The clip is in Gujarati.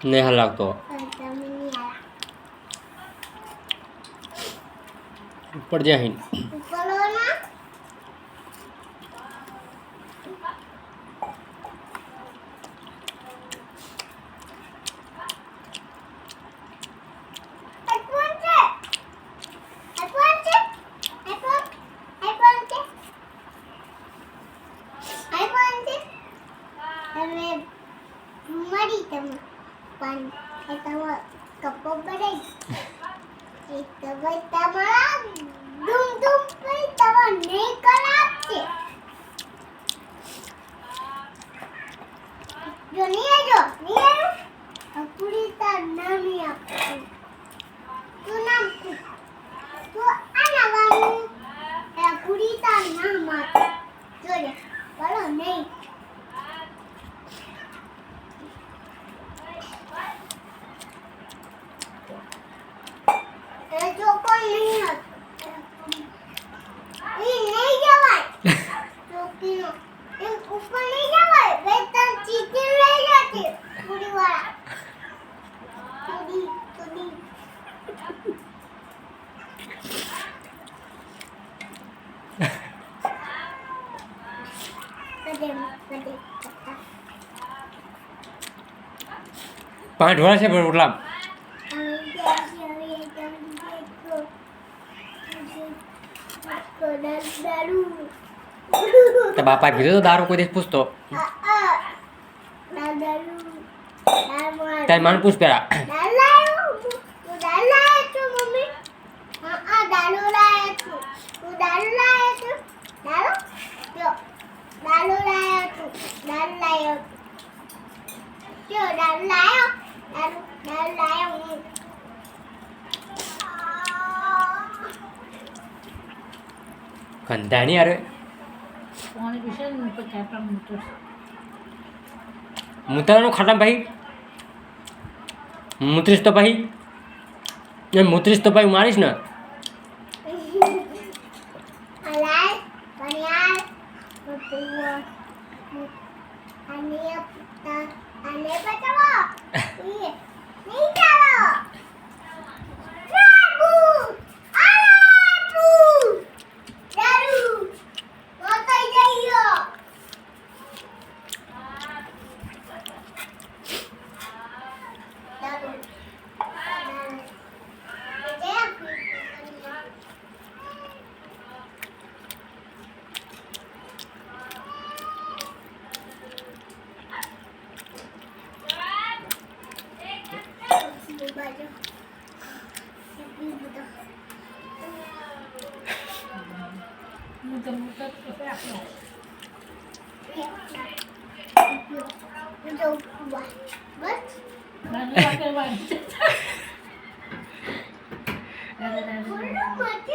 નહીં હલાવતો ઉપર જાય કપો બરે એક તો ભાઈ તમારા ધૂમ ધૂમ ભાઈ તમાર નહીં ખરાબ છે જો નહીં આવ્યો પૂરી તાર નામ આપું તું નામ તું આના વાનું પૂરી તાર નામ આપું જોજે બોલો નહીં जो कोई नहीं है ये नहीं जावाय चौकी नो ये ऊपर नहीं जावाय वेतन चीटी ले जाती पूरी वाला पूरी कदे પાંચ વર્ષ છે પણ રોટલા તો બાપા કીધું તો દારૂ કોઈ દિવસ પૂછતો તારી માન પૂછ પેલા ગંધા નહીં અરે મૂતરાનું ખાટા ભાઈ મૂત્રીશ તો ભાઈ એમ મૂત્રીશ તો ભાઈ મારીશ ને Bus?